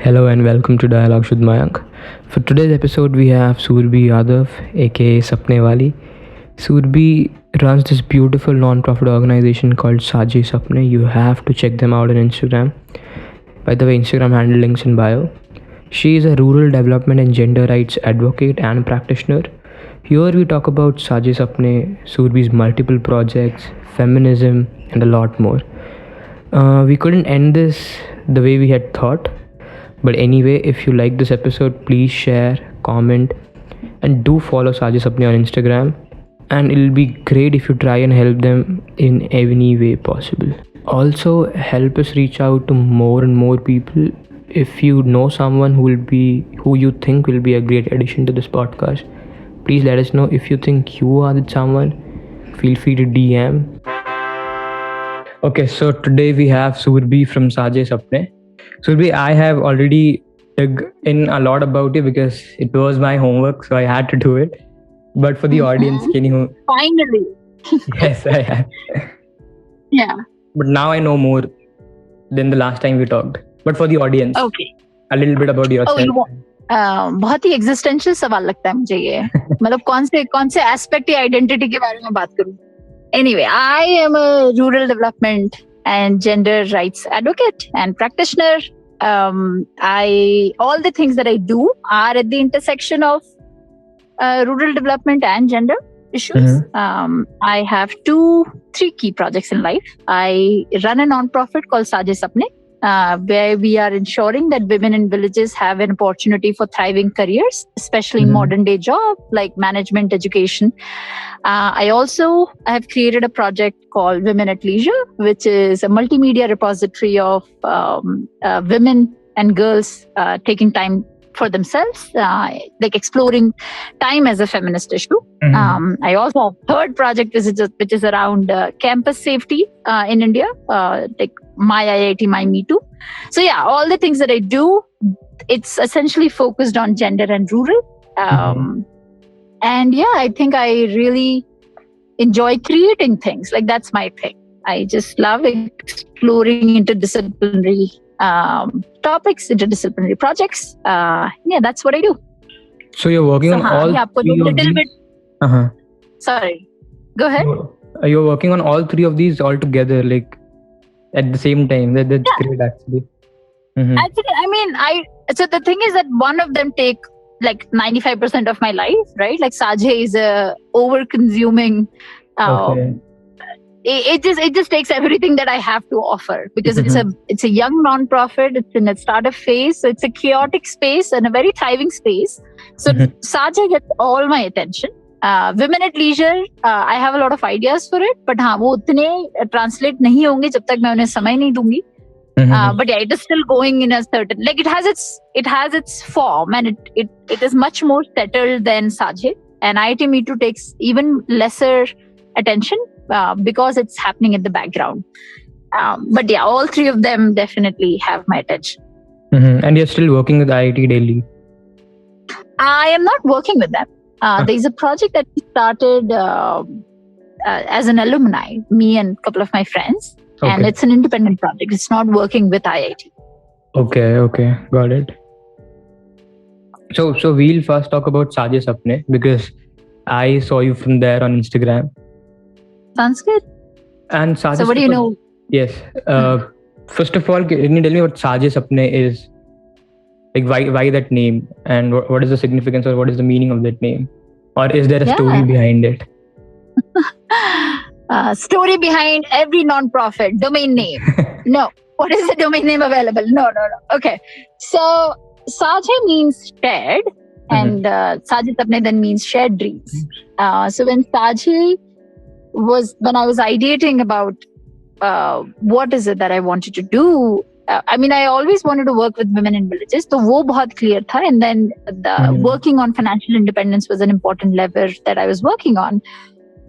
Hello and welcome to Dialogues with Mayank. For today's episode, we have Surbi Yadav, aka Sapne Wali. Surbi runs this beautiful non-profit organization called Saje Sapne. You have to check them out on Instagram. By the way, Instagram handle links in bio. She is a rural development and gender rights advocate and practitioner. Here we talk about Saje Sapne, Surbi's multiple projects, feminism, and a lot more. We couldn't end this the way we had thought. But anyway, if you like this episode, please share, comment, and do follow Saje Sapne on Instagram. And it'll be great if you try and help them in any way possible. Also, help us reach out to more and more people. If you know someone who you think will be a great addition to this podcast, please let us know. If you think you are with someone, feel free to DM. Okay, so today we have Surbi from Saje Sapne. Surbi, I have already dug in a lot about you because it was my homework, so I had to do it. But for the audience, can you? Finally. Yes, I have. Yeah. But now I know more than the last time we talked. But for the audience, Okay. a little bit about yourself. you want- बहुत ही existential सवाल लगता है मुझे ये मतलब कौन से aspect या आइडेंटिटी के बारे में बात करूं anyway I am a rural development and gender rights advocate and practitioner. All the things that I do are at the intersection of rural development and gender issues. I have 3 key projects in life. I run a non-profit called Saje Sapne, where we are ensuring that women in villages have an opportunity for thriving careers, especially in modern day jobs like management, education. I have created a project called Women at Leisure, which is a multimedia repository of women and girls taking time for themselves, like exploring time as a feminist issue. I also have a third project which is around campus safety in India, like My IIT, My Me Too. So yeah, all the things that I do, it's essentially focused on gender and rural. And yeah, I think I really enjoy creating things. Like that's my thing. I just love exploring interdisciplinary topics, interdisciplinary projects. Yeah, that's what I do. So you're working on all three of these? Sorry, go ahead. You're working on all 3 of these all together, like at the same time. That's great, actually. Actually, I mean, so the thing is that one of them take like 95% of my life, right? Like Saje is a over-consuming. It just takes everything that I have to offer because it's a young non-profit. It's in its startup phase, so it's a chaotic space and a very thriving space. So Saje gets all my attention. Women at Leisure, I have a lot of ideas for it, but हाँ वो उतने translate नहीं होंगे जब तक मैं उन्हें समय नहीं दूंगी. But yeah, it is still going in a certain, like it has its form, and it is much more settled than Saje. And IIT Me Too takes even lesser attention because it's happening in the background. But yeah, all 3 of them definitely have my attention. And you're still working with IIT Delhi? I am not working with them. There's a project that we started as an alumni, me and a couple of my friends. Okay. And it's an independent project. It's not working with IIT. Okay. Got it. So we'll first talk about Saje Sapne because I saw you from there on Instagram. Sounds good. And Saje so what do you know? Yes. First of all, can you tell me what Saje Sapne is? Like why that name? And what is the significance or what is the meaning of that name? Or is there a story behind it? Story behind every non-profit domain name. No. What is the domain name available? No. Okay. So Saje means shared, and Saje Sapne then means shared dreams. So when I was ideating about what is it that I wanted to do, I always wanted to work with women in villages. So वो बहुत clear था. And then working on financial independence was an important lever that I was working on.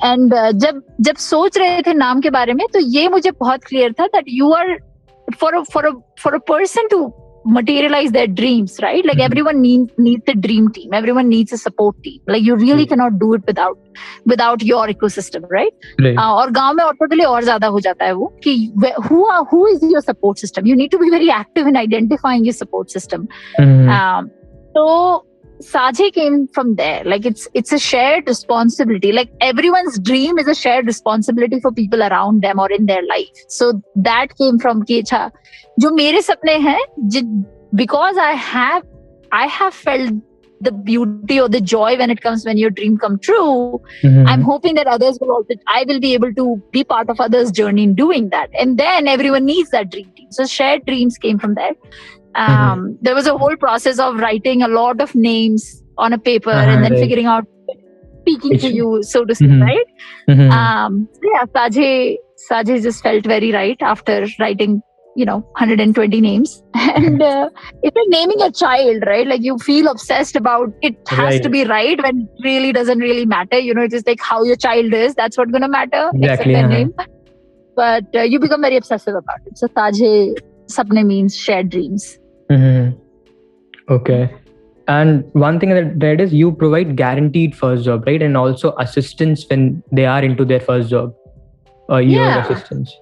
And जब सोच रहे थे नाम के बारे में तो ये मुझे बहुत clear था that you are for a person to materialize their dreams, right? Like everyone needs a dream team. Everyone needs a support team. Like you really cannot do it without your ecosystem, right? Right. और गांव में औरतों के लिए और ज्यादा हो जाता है वो कि who is your support system? You need to be very active in identifying your support system. So Saje came from there. Like it's a shared responsibility. Like everyone's dream is a shared responsibility for people around them or in their life. So that came from कि अच्छा जो मेरे सपने हैं, because I have felt the beauty or the joy when your dream come true. I'm hoping that others will also, I will be able to be part of others' journey in doing that. And then everyone needs that dream team. So shared dreams came from there. There was a whole process of writing a lot of names on a paper and then figuring out, speaking to you, so to speak, right? So yeah, Saje just felt very right after writing, 120 names. And it's like naming a child, right? Like you feel obsessed about it has to be right when it really doesn't really matter. It is like how your child is. That's what's going to matter. Exactly. Except their name. But you become very obsessive about it. So Saje Sapne means shared dreams. Okay. And one thing that I read is you provide guaranteed first job, right? And also assistance when they are into their first job. Your assistance.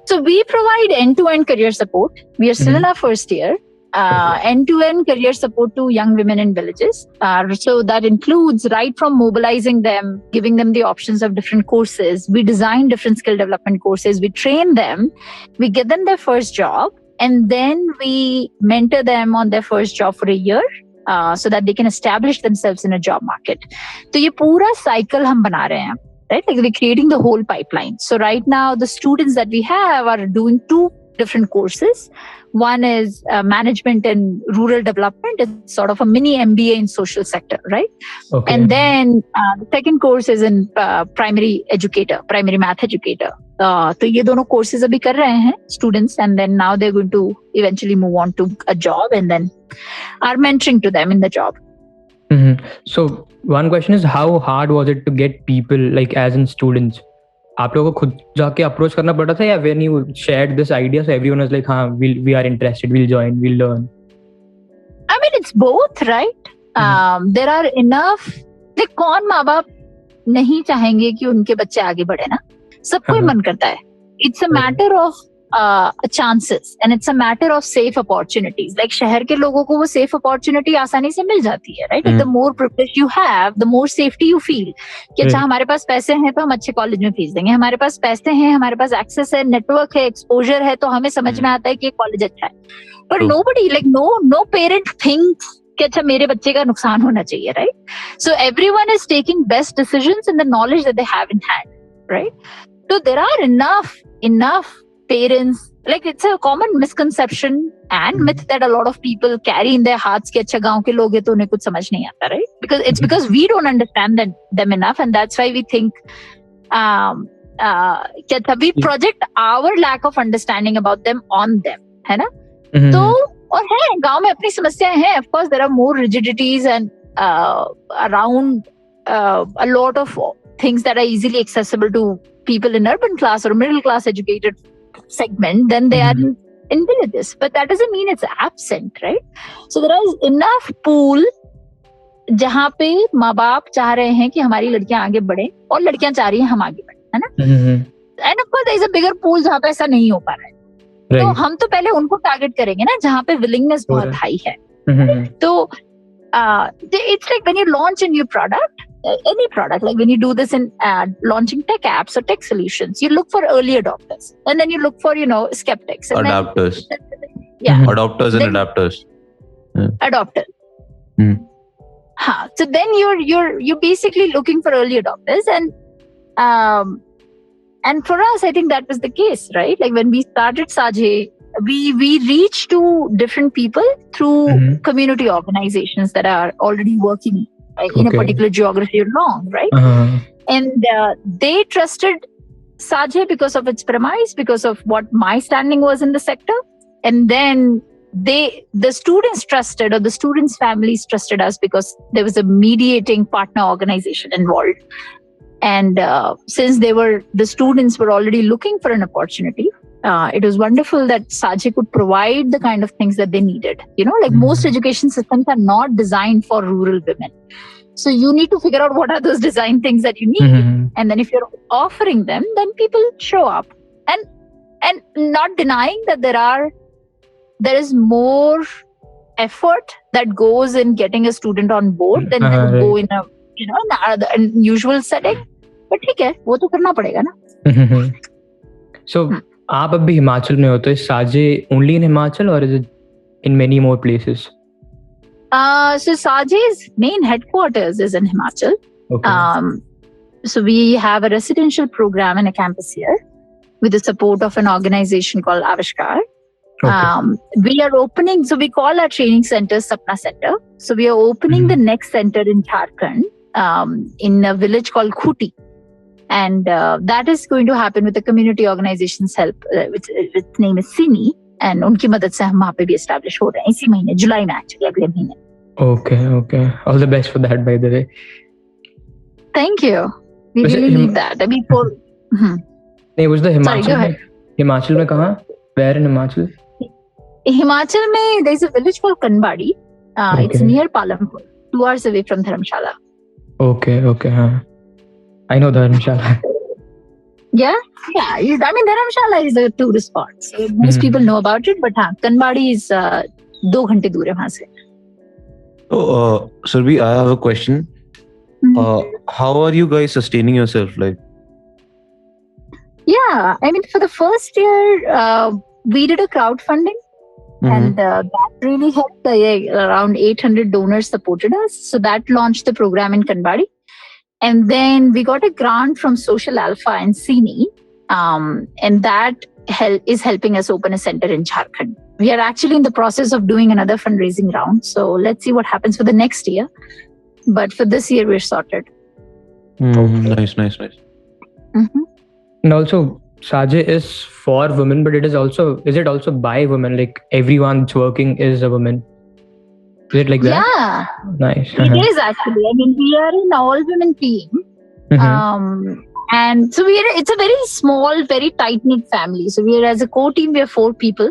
So we provide end-to-end career support. We are still in our first year. End-to-end career support to young women in villages. So that includes right from mobilizing them, giving them the options of different courses. We design different skill development courses. We train them. We give them their first job. And then we mentor them on their first job for a year so that they can establish themselves in a job market. So ये पूरा cycle हम बना रहे हैं. Right? Like we're creating the whole pipeline. So right now, the students that we have are doing 2 different courses. One is management and rural development. It's sort of a mini MBA in social sector, right? Okay. And then the second course is in primary math educator. तो ये दोनों courses अभी कर रहे हैं students, and then now they're going to eventually move on to a job and then are mentoring to them in the job. So one question is, how hard was it to get people, like as in students? आप लोगों को खुद जाके approach करना पड़ा था, या when you shared this idea, so everyone was like, हाँ, we are interested, we'll join, we'll learn? I mean, it's both, right? There are enough. like कौन माँ बाप नहीं चाहेंगे कि उनके बच्चे आगे बढ़े ना? सबको मन करता है. It's a matter of chances and it's a matter of safe opportunities. Like शहर के लोगों को वो safe opportunity आसानी से मिल जाती है, right? Like the more privilege you have, the more safety you feel. कि अच्छा हमारे पास पैसे हैं तो हम अच्छे कॉलेज में फीस देंगे, हमारे पास पैसे हैं, हमारे पास एक्सेस है, नेटवर्क है, एक्सपोजर है, तो हमें समझ में आता है कि कॉलेज अच्छा है. But nobody, like no parent thinks कि अच्छा मेरे बच्चे का नुकसान होना चाहिए, right? So everyone is taking best decisions in the knowledge that they have in hand, right? So there are enough parents, like it's a common misconception and myth that a lot of people carry in their hearts कि अच्छा गांव के लोग हैं तो उन्हें कुछ समझ नहीं आता, right? Because we don't understand them enough, and that's why we think कि अच्छा we project our lack of understanding about them on them, है ना? तो और है गांव में अपनी समस्याएं हैं. Of course there are more rigidities and around a lot of things that are easily accessible to people in urban class or middle class educated segment than they are in villages. But that doesn't mean it's absent, right? So there is enough pool जहाँ पे माँ बाप चाह रहे हैं कि हमारी लड़कियां आगे बढ़े और लड़कियां चाह रही हैं हम आगे बढ़े, है ना? And of course there is a bigger pool जहाँ पे ऐसा नहीं हो पा रहा है. तो हम तो पहले उनको टारगेट करेंगे ना जहाँ पे willingness बहुत हाई है. तो it's like when you launch a new product, any product, like when you do this in launching tech apps or tech solutions, you look for early adopters, and then you look for skeptics, and adapters. Adopters and adapters. Adopters. So then you're basically looking for early adopters, and for us, I think that was the case, right? Like when we started Saje, we reached to different people through community organizations that are already working in a particular geography or long, right? And they trusted Saje because of its premise, because of what my standing was in the sector. And then the students trusted, or the students' families trusted us because there was a mediating partner organization involved. And since the students were already looking for an opportunity, it was wonderful that Saje could provide the kind of things that they needed. Most education systems are not designed for rural women. So you need to figure out what are those design things that you need. And then if you're offering them, then people show up. And not denying that there is more effort that goes in getting a student on board than would go in a in usual setting. But ठीक है, वो तो करना पड़ेगा ना. So आप अभी हिमाचल में हो, तो is Saje only in Himachal or is it in many more places? So Saje's main headquarters is in Himachal. Okay. So we have a residential program in a campus here with the support of an organization called Avishkar. Okay. We are opening, so we call our training center Sapna Center. So we are opening the next center in Jharkhand, in a village called Khuti. And that is going to happen with the community organization's help, its name is Sini. And उनकी मदद से हम वहाँ पे भी establish हो रहे हैं इसी महीने, जुलाई में actually, अगले महीने. Okay. All the best for that, by the way. Thank you. We really need that. I mean, नहीं, was the Himachal? Sorry, go ahead. Himaचल में कहाँ? Where in Himachal? Himachal में there is a village called Kanbadi. It's Okay. near Palampur, 2 hours away from Dharamshala. Okay, हाँ. I know Dharamshala. Yeah. I mean, Dharamshala is a tourist spot. So most people know about it, but Kanbadi is 2 घंटे दूर है वहाँ से. So, Surbhi, I have a question. How are you guys sustaining yourself? Like, Yeah, I mean, for the first year, we did a crowdfunding, and that really helped. Around 800 donors supported us. So that launched the program in Kanbadi. And then we got a grant from Social Alpha and Sini, and that is helping us open a center in Jharkhand. We are actually in the process of doing another fundraising round. So let's see what happens for the next year. But for this year, we're sorted. Nice. Mm-hmm. And also, Saje is for women, but is it also by women? Like everyone that's working is a woman. Is it like that? Yeah. Nice. It is actually. I mean, we are an all-women team. And so it's a very small, very tight-knit family. So we are, as a core team, we are 4 people.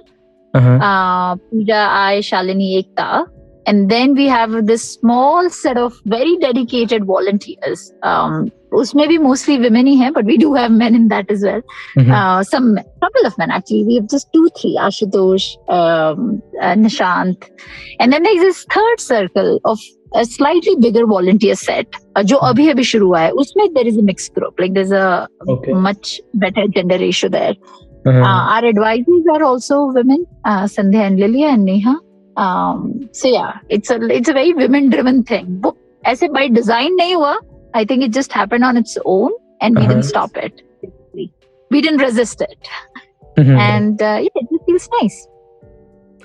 Pooja, I, Shalini, Ekta. And then we have this small set of very dedicated volunteers. Usme bhi mostly women hi hai, but we do have men in that as well. Couple of men actually. We have just 2-3, Ashutosh, Nishant. And then there's this third circle of a slightly bigger volunteer set. Jo abhi shuru hua hai. Usme there is a mixed group. Like there's a much better gender ratio there. Our advisors are also women, Sandhya and Lilia and Neha. So yeah, it's a very women-driven thing. As by design nahi hua. I think it just happened on its own, and we didn't stop it. We didn't resist it, and it just feels nice.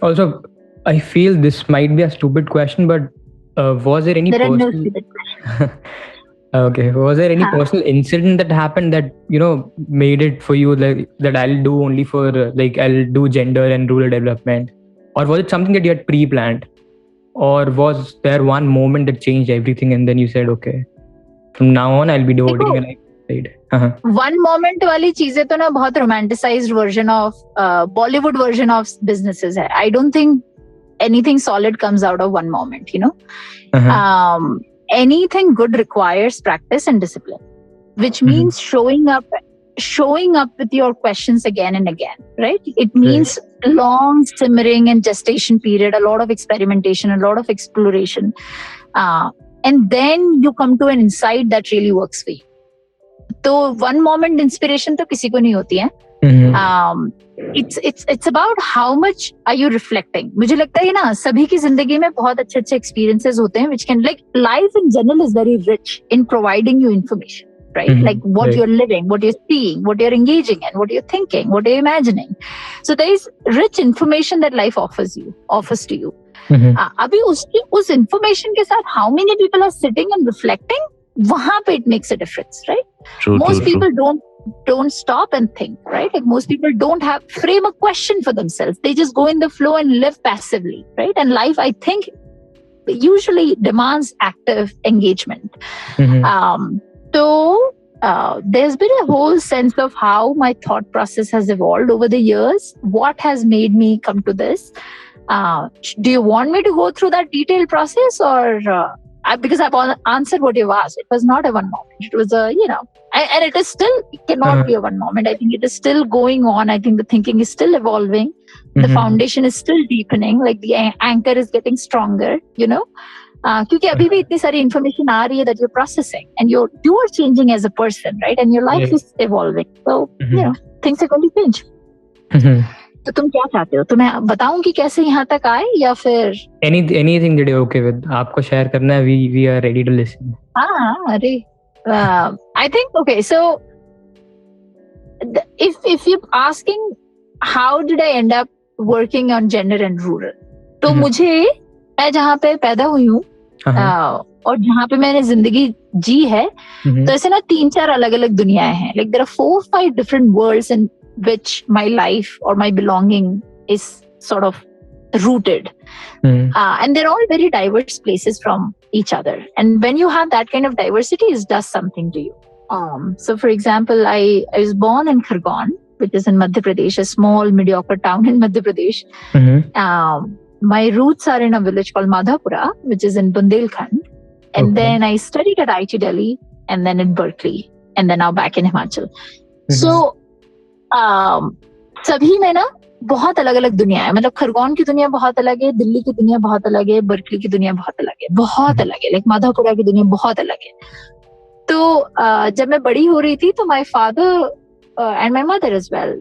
Also, I feel this might be a stupid question, but was there any personal? Okay, was there any personal incident that happened that made it for you like that I'll do only for I'll do gender and rural development, or was it something that you had pre-planned, or was there one moment that changed everything and then you said, okay, from now on I'll be devoting my life to it? One moment वाली चीजें तो ना बहुत romanticized version of Bollywood version of businesses है. I don't think anything solid comes out of one moment. Anything good requires practice and discipline, which means showing up with your questions again and again, right? It means long simmering and gestation period, a lot of experimentation, a lot of exploration. And then you come to an insight that really works for you. So one moment inspiration to kisi ko nahi hoti hai. It's about how much are you reflecting. मुझे लगता है ना सभी की जिंदगी में बहुत अच्छे experiences होते हैं, which can life in general is very rich in providing you information, right? Like what you're living, what you're seeing, what you're engaging in, what you're thinking, what you're imagining. So there is rich information that life offers to you. अभी उस information के साथ how many people are sitting and reflecting, वहाँ पे it makes a difference, right? Most people don't stop and think, right? Like most people don't frame a question for themselves. They just go in the flow and live passively, right? And life, I think, usually demands active engagement. So there's been a whole sense of how my thought process has evolved over the years. What has made me come to this? Do you want me to go through that detailed process, or because I've answered what you've asked? It was not a one moment. It was a, and it is still, it cannot be a one moment. I think it is still going on. I think the thinking is still evolving. The foundation is still deepening. Like the anchor is getting stronger, क्योंकि अभी भी इतनी सारी information आ रही है that you're processing, and you are changing as a person, right? And your life is evolving. So, things are going to change. तो तुम क्या चाहते हो? तो मैं बताऊं कि कैसे यहाँ तक आए, या फिर anything that you're okay with, आपको share करना है, we are ready to listen. अरे I think, okay, so if you're asking how did I end up working on gender and rural, तो मुझे, मैं जहाँ पे पैदा हुई हूँ और जहाँ पे मैंने जिंदगी जी है, तो ऐसे ना 3-4 अलग अलग दुनियाएं हैं. Like there are 4-5 different worlds in which my life or my belonging is sort of rooted. And they're all very diverse places from each other. And when you have that kind of diversity, it does something to you. So for example, I was born in Khargone, which is in Madhya Pradesh, a small mediocre town in Madhya Pradesh. My roots are in a village called Madhapura, which is in Bundelkhand. And then I studied at IIT Delhi, and then in Berkeley, and then now back in Himachal. So, सभी में ना बहुत अलग अलग दुनिया है. मतलब खरगोन की दुनिया बहुत अलग है, दिल्ली की दुनिया बहुत अलग है, बर्कली की दुनिया बहुत अलग है, बहुत अलग है. लाइक माधवपुरा की दुनिया बहुत अलग है. तो जब मैं बड़ी हो रही थी, तो my father and my mother as well,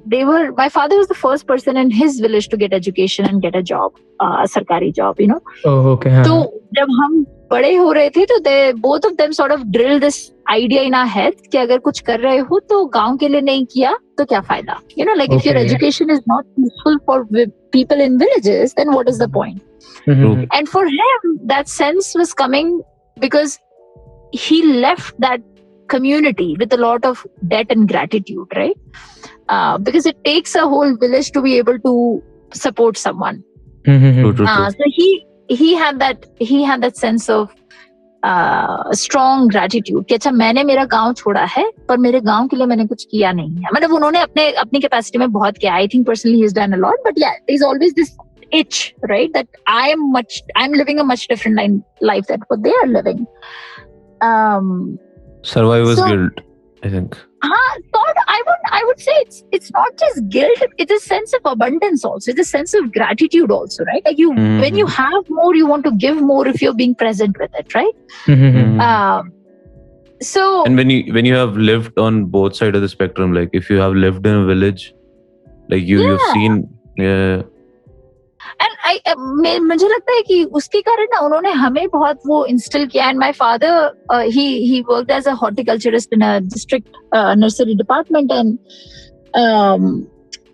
my father was the first person in his village to get education and get a job, सरकारी job, Oh, okay. तो जब हम बड़े हो रहे थे, तो both of them sort of drilled this idea in our head कि अगर कुछ कर रहे हो तो गांव के लिए नहीं किया तो क्या फायदा? Like if your education is not useful for people in villages, then what is the point? And for him, that sense was coming because he left that community with a lot of debt and gratitude, right? Because it takes a whole village to be able to support someone. So he had that sense of strong gratitude कि अच्छा मैंने मेरा गांव छोड़ा है, पर मेरे गांव के लिए मैंने कुछ किया नहीं है. मतलब उन्होंने अपनी कैपेसिटी में बहुत किया. I think personally he's done a lot, but yeah, there's always this itch, right? That I'm living a much different life than what they are living. Survivor's guilt, I think. I would say it's not just guilt, it's a sense of abundance also. It's a sense of gratitude also, right? Like when you have more, you want to give more if you're being present with it, right? So and when you have lived on both sides of the spectrum, like if you have lived in a village, like you've seen, and मुझे लगता है कि उसके कारण ना उन्होंने हमें बहुत वो इंस्टिल किया. And my father, he worked as a horticulturist in a district nursery department, and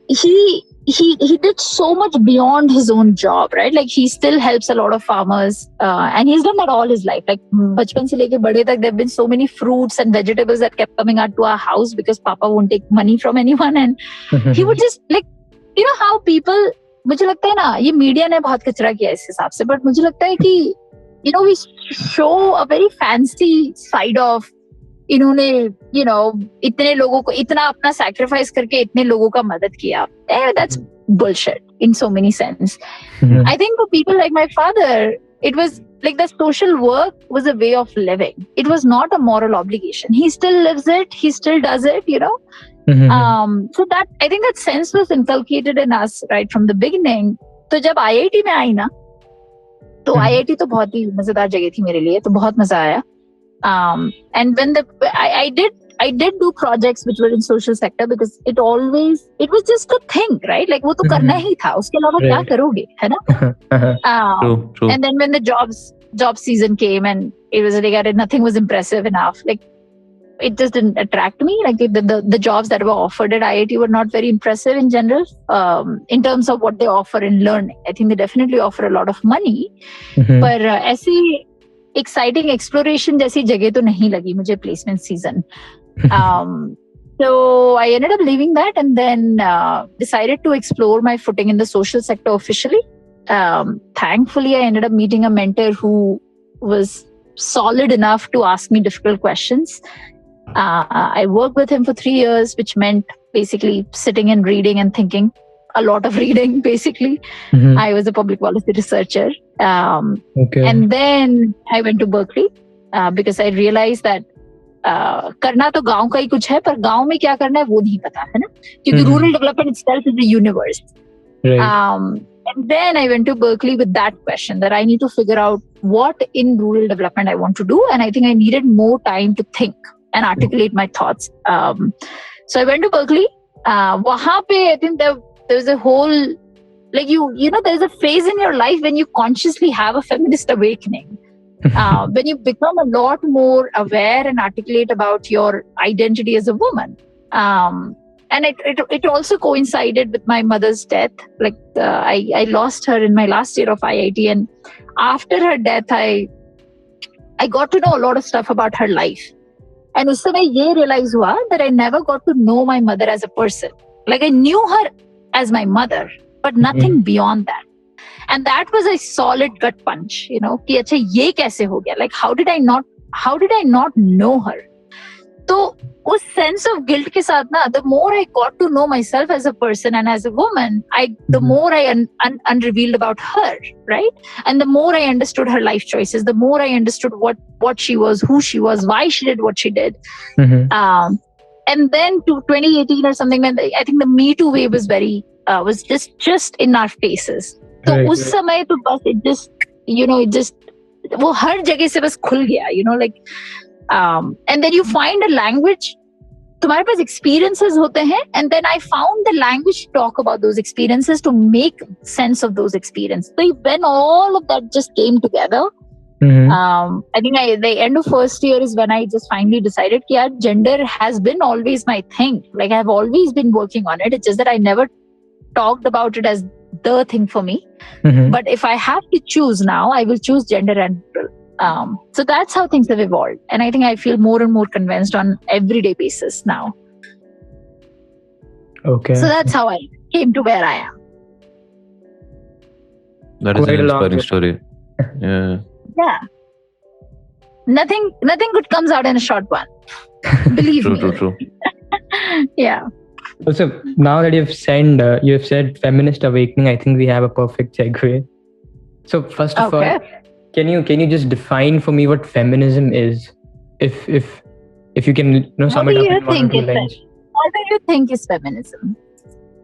he did so much beyond his own job, right? Like he still helps a lot of farmers, and he's done that all his life. Like बचपन से लेके बड़े तक, there've been so many fruits and vegetables that kept coming out to our house because Papa won't take money from anyone, and he would just like, how people. मुझे लगता है ना, ये मीडिया ने बहुत कचरा किया इस हिसाब से, बट मुझे लगता है कि we show a very fancy side of इन्होंने इतने लोगों को इतना अपना sacrifice करके इतने लोगों का मदद किया. That's bullshit in so many sense. I think for people like my father, it was like the social work was a way of living. It was not a moral obligation. He still lives it. He still does it, So that, I think that sense was inculcated in us right from the beginning. तो जब IIT में आई ना, तो IIT तो बहुत ही मजेदार जगह थी मेरे लिए, तो बहुत मजा आया. And when I did do projects which were in social sector because it was just a thing, right? Like वो तो करना ही था, उसके अलावा क्या करोगे, है ना? True. And then when the job season came, and it was like nothing was impressive enough. Like it just didn't attract me. Like the jobs that were offered at IIT were not very impressive in general, in terms of what they offer in learning. I think they definitely offer a lot of money, पर ऐसी exciting exploration जैसी जगह तो नहीं लगी मुझे placement season. So I ended up leaving that, and then decided to explore my footing in the social sector officially. Thankfully, I ended up meeting a mentor who was solid enough to ask me difficult questions. I worked with him for 3 years, which meant basically sitting and reading and thinking, a lot of reading, basically. Mhm. I was a public policy researcher. Okay. And then I went to Berkeley because I realized that करना तो गांव का ही कुछ है, पर गांव में क्या करना है वो नहीं पता है ना, क्योंकि rural development itself is a universe. Right. And then I went to Berkeley with that question, that I need to figure out what in rural development I want to do. And I think I needed more time to think and articulate my thoughts. So I went to Berkeley. Wahan pe, I think there was a whole, like you know, there's a phase in your life when you consciously have a feminist awakening. When you become a lot more aware and articulate about your identity as a woman. And it also coincided with my mother's death. Like I lost her in my last year of IIT, and after her death, I got to know a lot of stuff about her life. And उस समय ये realize हुआ that I never got to know my mother as a person. Like I knew her as my mother, but nothing beyond that. And that was a solid gut punch, you know, कि अच्छा ये कैसे हो गया? Like how did I not know her? So उस sense of guilt के साथ ना, the more I got to know myself as a person and as a woman, the more I unrevealed about her, right? And the more I understood her life choices, the more I understood what she was, who she was, why she did what she did. And then to 2018 or something, when I think the Me Too wave was was just in our faces. तो उस समय तो बस it just वो हर जगह से बस खुल गया, you know, like and then you find a language, तुम्हारे पास experiences होते हैं, and then I found the language to talk about those experiences, to make sense of those experiences. So when all of that just came together, I think the end of first year is when I just finally decided that gender has been always my thing. Like I've always been working on it. It's just that I never talked about it as the thing for me. But if I have to choose now, I will choose gender and rural. So that's how things have evolved. And I think I feel more and more convinced on everyday basis now. Okay. So that's how I came to where I am. That is Quite an a long inspiring story. Yeah. Yeah. Nothing good comes out in a short one. Believe me. True. Yeah. Also, now that you've said feminist awakening, I think we have a perfect segue. So first of all, can you just define for me what feminism is? If you can sum it up in one or two lines. What do you think is feminism?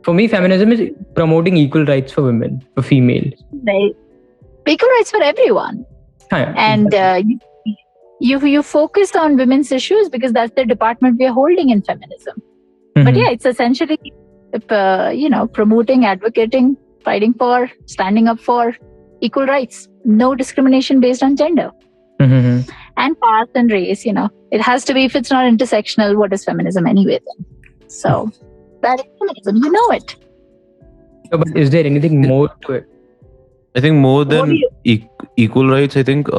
For me, feminism is promoting equal rights for women, for females. Right. Equal rights for everyone. And you focus on women's issues because that's the department we are holding in feminism. But yeah, it's essentially, promoting, advocating, fighting for, standing up for equal rights. No discrimination based on gender. And caste and race, it has to be, if it's not intersectional, what is feminism anyway then? So that is feminism, you know it. No, but is there anything more to it? I think more than equal rights, I think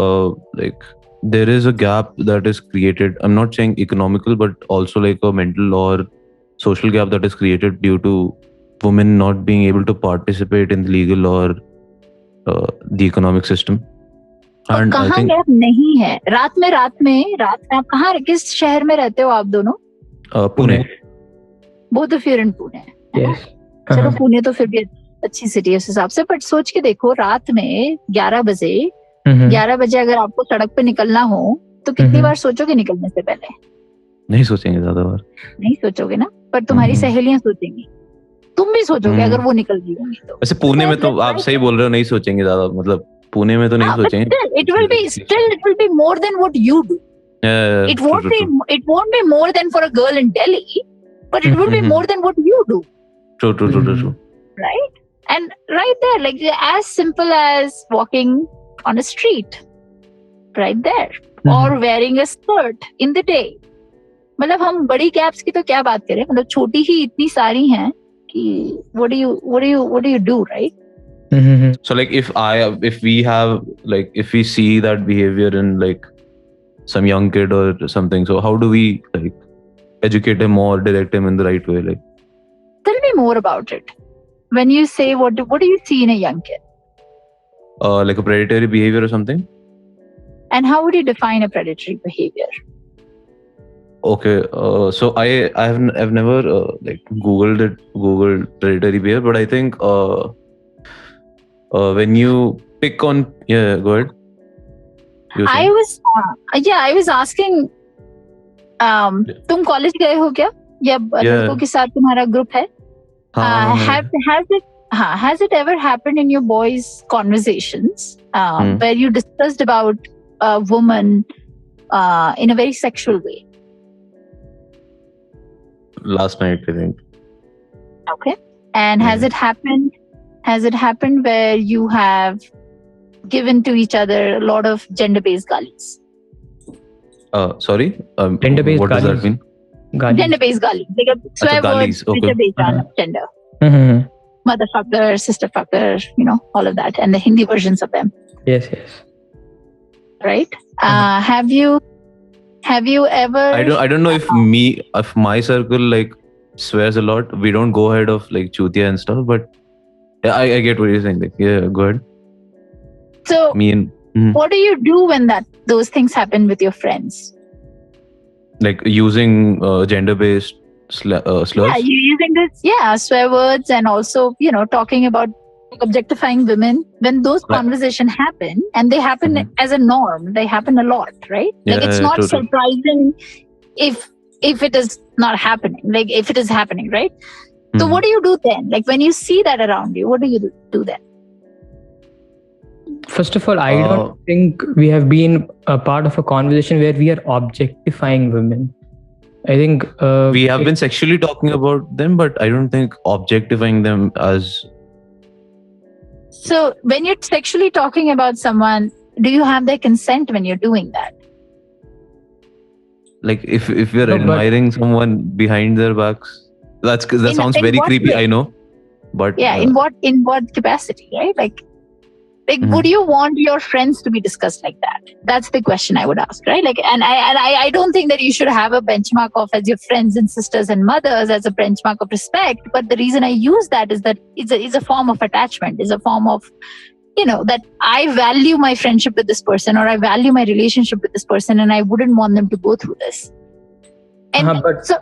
there is a gap that is created. I'm not saying economical, but also like a mental or social gap that is created due to women not being able to participate in the legal or the economic system. And I think gap नहीं है. रात में आप कहाँ, किस शहर में रहते हो आप दोनों? Pune. Both of you are in Pune. Yes. चलो पुणे तो फिर भी अच्छी सिटी है उस हिसाब से, बट सोच के देखो रात में 11 बजे अगर आपको सड़क पे निकलना हो तो कितनी बार सोचोगे निकलने से पहले? नहीं सोचेंगे ज्यादा बार. नहीं सोचोगे ना, पर तुम्हारी सहेलियां सोचेंगी, तुम भी सोचोगे अगर वो निकल रही होंगी तो. वैसे पुणे में तो आप सही बोल रहे हो, नहीं सोचेंगे ज्यादा, मतलब पुणे में तो नहीं सोचेंगे. It will be more than what you do. It won't be more than for a girl in Delhi, but it will be more than what you do. True. Right? And right there, like as simple as walking on a street, right there, or wearing a skirt in the day. मतलब हम बड़ी gaps की तो क्या बात करें, मतलब छोटी ही इतनी सारी हैं कि what do you do, right? So like if we see that behavior in like some young kid or something, so how do we like educate him or direct him in the right way? Like, tell me more about it. When you say what do you see in a young kid? Like a predatory behavior or something. And how would you define a predatory behavior? Okay, so I've never like Googled predatory behavior, but I think when you pick on, yeah, go ahead. You were saying? I was asking, तुम college गए हो क्या, या लड़कों के साथ तुम्हारा group है? Has it ever happened in your boys' conversations where you discussed about a woman in a very sexual way? Last night, I think. Okay. And has it happened where you have given to each other a lot of gender-based galis? Sorry? Gender-based what does that galis. mean? Gender-based galis. Like swear words which are based on gender. Motherfucker, sisterfucker, all of that. And the Hindi versions of them. Yes. Right? Have you ever... I don't know if my circle like swears a lot. We don't go ahead of like chutia and stuff, but yeah, I get what you're saying. Like, yeah, go ahead. So what do you do when those things happen with your friends? Like using gender-based slurs? Yeah, you're using this, swear words, and also, talking about objectifying women. When those conversations happen, and they happen as a norm, they happen a lot, right? Like it's not surprising if it is not happening, like if it is happening, right? So what do you do then? Like when you see that around you, what do you do then? First of all, I don't think we have been a part of a conversation where we are objectifying women. I think we have been sexually talking about them, but I don't think objectifying them as... So when you're sexually talking about someone, do you have their consent when you're doing that? Like if we're admiring someone behind their backs, that sounds very creepy, I know. But in what capacity, right? Like would you want your friends to be discussed like that? That's the question I would ask, right? Like, and I don't think that you should have a benchmark of as your friends and sisters and mothers as a benchmark of respect. But the reason I use that is that it's a form of attachment, is a form of, that I value my friendship with this person, or I value my relationship with this person, and I wouldn't want them to go through this. And so,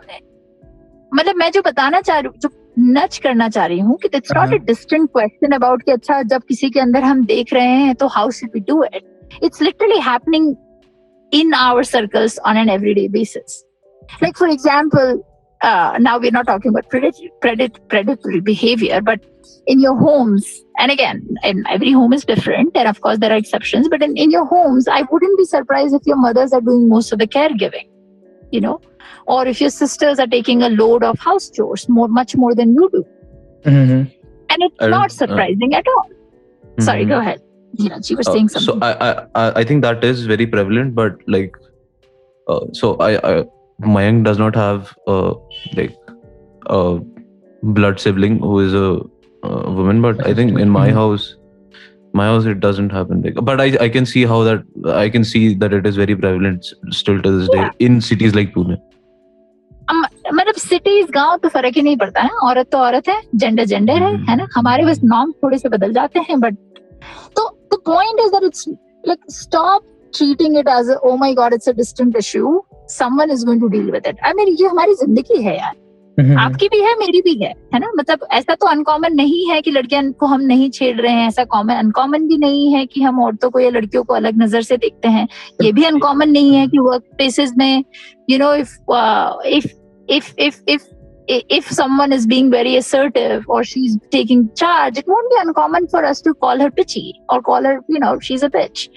मतलब मैं जो बताना चाह रही हूँ, जो नच करना चाह रही हूँ कि it's not a distant question about कि अच्छा जब किसी के अंदर हम देख रहे हैं तो how should we do it? It's literally happening in our circles on an everyday basis. Like for example, now we're not talking about predatory behavior, but in your homes, and again, and every home is different, and of course there are exceptions, but in your homes, I wouldn't be surprised if your mothers are doing most of the caregiving, or if your sisters are taking a load of house chores much more than you do. And it's not surprising at all. Sorry, go ahead. She was saying something. So I think that is very prevalent, but like, so Mayank does not have like a blood sibling who is a woman, but I think in my house it doesn't happen. Like, but I can see that it is very prevalent still to this day in cities like Pune. मतलब cities गांव तो फर्क ही नहीं पड़ता है, औरत तो औरत है, जेंडर है ना. हमारे बस नॉर्म थोड़े से बदल जाते हैं, बट तो the point is that it's like stop treating it as oh my god it's a distant issue, someone is going to deal with it. I mean ये हमारी जिंदगी है यार, आपकी भी है मेरी भी है ना. मतलब ऐसा तो अनकॉमन नहीं है कि लड़कियों को हम नहीं छेड़ रहे हैं, ऐसा अनकॉमन भी नहीं है कि हम औरतों को या लड़कियों को अलग नजर से देखते हैं. ये भी अनकॉमन नहीं है कि वर्क प्लेसेस में if someone is being very assertive or she's taking charge, it won't be uncommon for us to call her bitchy or call her, she's a bitch.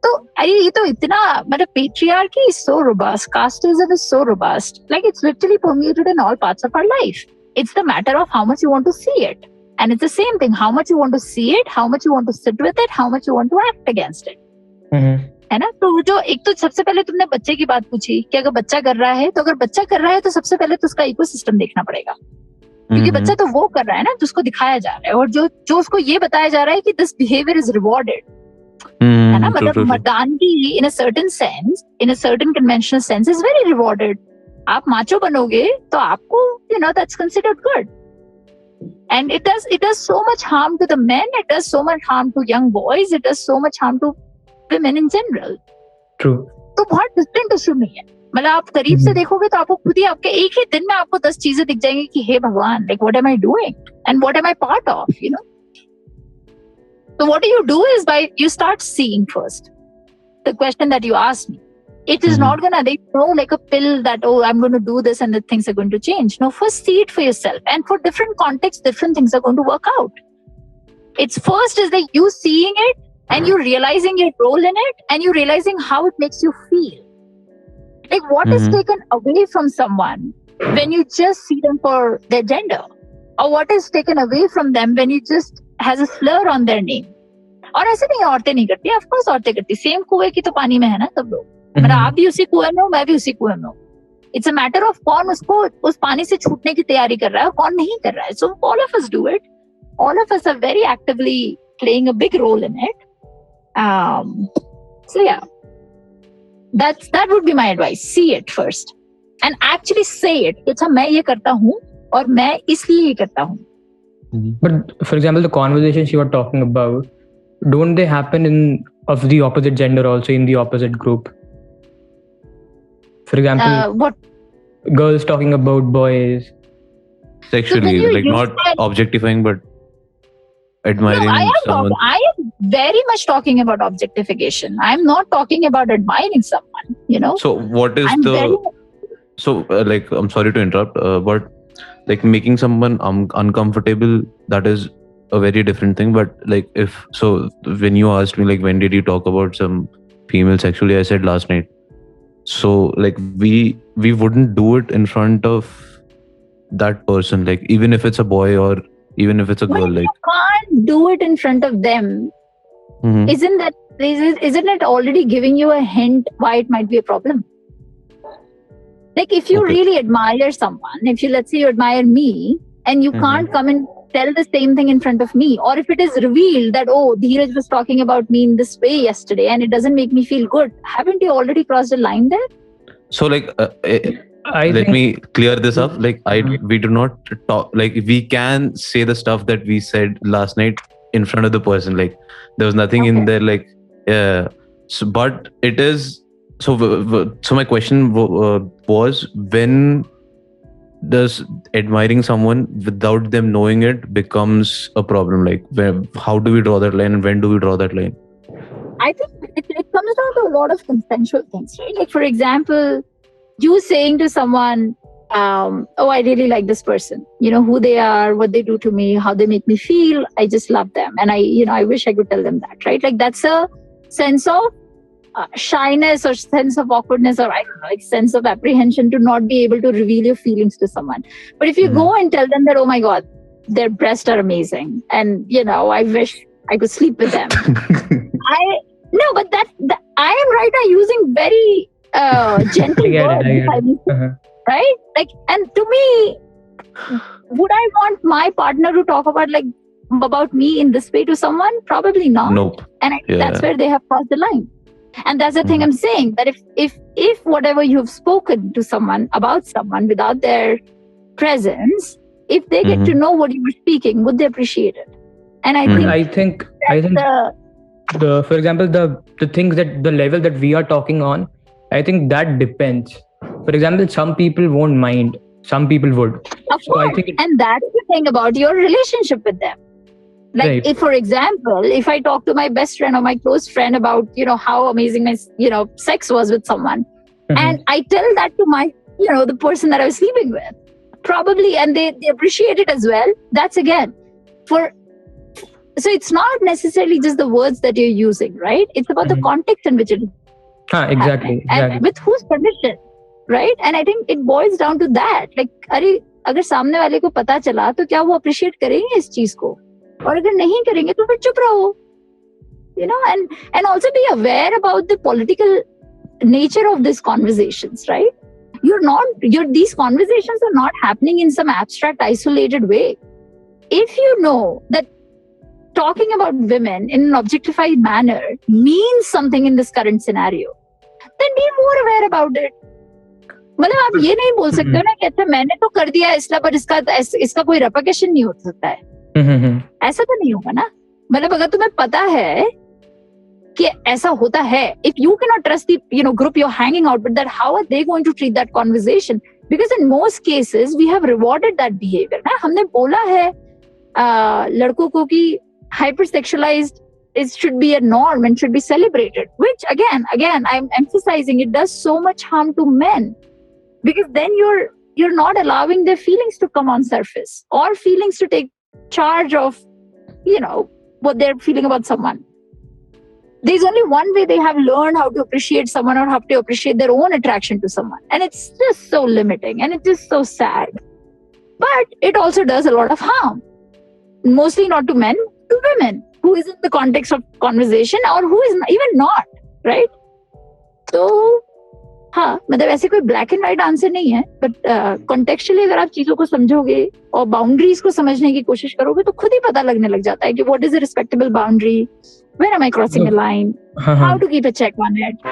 So, ये तो इतना, मतलब patriarchy is so robust, casteism is so robust, like it's literally permeated in all parts of our life. It's the matter of how much you want to see it. And it's the same thing, how much you want to see it, how much you want to sit with it, how much you want to act against it. है ना. तो जो एक तो सबसे पहले तुमने बच्चे की बात पूछी कि अगर बच्चा कर रहा है, तो अगर बच्चा कर रहा है तो सबसे पहले तो उसका इकोसिस्टम देखना पड़ेगा, क्योंकि बच्चा तो वो कर रहा है ना जिसको दिखाया जा रहा है, और जो उसको ये बताया जा रहा है कि दिस बिहेवियर इज रिवॉर्डेड, है ना. मतलब मर्दानगी in a certain sense, in a certain conventional sense is very rewarded. आप माचो बनोगे तो आपको that's considered good. And it does so much harm to the men, it does so much harm to young boys, it does so much harm to women in general. True. तो बहुत distant issue नहीं है. मतलब आप करीब से हम्म। देखोगे तो आपको खुद ही आपके एक ही दिन में आपको 10 चीजें दिख जाएंगी कि हे भगवान, like what am I doing and what am I part of, you know? So what you do is by you start seeing first. The question that you asked me, it is not gonna, they know like a pill that, oh, I'm going to do this and the things are going to change. No, first see it for yourself. And for different contexts, different things are going to work out. It's first is like you seeing it and you realizing your role in it and you realizing how it makes you feel. Like what is taken away from someone when you just see them for their gender? Or what is taken away from them when you just has a slur on their name? और ऐसे नहीं औरतें नहीं करती, of course औरतें करती, same कुएं की तो पानी में है ना सब लोग, मतलब आप भी उसी कुएं में हो, मैं भी उसी कुएं में हूँ. इट्स अ मैटर ऑफ कौन उसको उस पानी से छूटने की तैयारी कर रहा है और कौन नहीं कर रहा है. So all of us do it, all of us are very actively playing a big role in it. So yeah, that would be my advice. See it first and actually say it. अच्छा मैं ये करता हूँ और मैं इसलिए ये करता हूँ. But for example, the conversations you were talking about, don't they happen in of the opposite gender also in the opposite group? For example, What? girls talking about boys. Sexually, So like not objectifying, but admiring No, someone. I am very much talking about objectification. I'm not talking about admiring someone, you know. So what is like, I'm sorry to interrupt, but like making someone uncomfortable, that is a very different thing. But like when you asked me like when did you talk about some female sexually, I said last night. So like we wouldn't do it in front of that person, like even if it's a boy or even if it's a girl. Like you can't do it in front of them. Isn't it already giving you a hint why it might be a problem? Like if you really admire someone, if you, let's say you admire me and you can't come and tell the same thing in front of me, or if it is revealed that, oh, Dheeraj was talking about me in this way yesterday and it doesn't make me feel good, haven't you already crossed a line there? So like let me clear this up. Like we do not talk, like we can say the stuff that we said last night in front of the person, like there was nothing in there, like so, but it is so my question was, when does admiring someone without them knowing it becomes a problem? Like how do we draw that line and when do we draw that line? I think it comes down to a lot of consensual things, right? Like for example, you saying to someone, oh, I really like this person, you know, who they are, what they do to me, how they make me feel, I just love them, and I wish I could tell them that, right? Like that's a sense of shyness or sense of awkwardness, or I don't know, like sense of apprehension to not be able to reveal your feelings to someone. But if you go and tell them that, oh my God, their breasts are amazing and I wish I could sleep with them. But that I am right now using very gentle words, right? Like, and to me, would I want my partner to talk about me in this way to someone? Probably not. Nope. And I think that's where they have crossed the line. And that's the thing I'm saying, that if whatever you've spoken to someone about someone without their presence, if they get to know what you were speaking, would they appreciate it? And I think the for example, the things that the level that we are talking on, I think that depends. For example, some people won't mind, some people would. Of course. And that's the thing about your relationship with them. Like if, for example, if I talk to my best friend or my close friend about, how amazing my, sex was with someone, and I tell that to my, the person that I was sleeping with, probably, and they appreciate it as well. That's again, so it's not necessarily just the words that you're using, right? It's about the context in which it is. Exactly. And with whose permission, right? And I think it boils down to that. Like, अगर सामने वाले को पता चला तो क्या वो appreciate करेंगे इस चीज को? और अगर नहीं करेंगे तो फिर चुप रहो, and also be aware about the political nature of these conversations, right? These conversations are not happening in some abstract, isolated way. If you know that talking about women in an objectified manner means something in this current scenario, then be more aware about it. मतलब आप ये नहीं बोल सकते हो ना कि अच्छा मैंने तो कर दिया इसलिए, पर इसका कोई रेपरकशन नहीं हो सकता है. ऐसा तो नहीं होगा ना. मतलब अगर तुम्हें पता है कि ऐसा होता है. If you cannot trust the group you're hanging out with, that how are they going to treat that conversation? Because in most cases we have rewarded that behavior. ना हमने बोला है लड़कों को कि hypersexualized it should be a norm and should be celebrated, which again I'm emphasizing, it does so much harm to men, because then you're not allowing their feelings to come on surface, or feelings to take charge of what they're feeling about someone. There's only one way they have learned how to appreciate someone, or how to appreciate their own attraction to someone, and it's just so limiting, and it's just so sad. But it also does a lot of harm, mostly not to men, to women, who is in the context of conversation, or who is even not, right? So हाँ, मतलब ऐसे कोई black and white answer नहीं है, but contextually अगर आप चीजों को समझोगे और बाउंड्रीज को समझने की कोशिश करोगे तो खुद ही पता लगने लग जाता है कि what is a respectable boundary, where am I crossing a line, how to keep a check on it.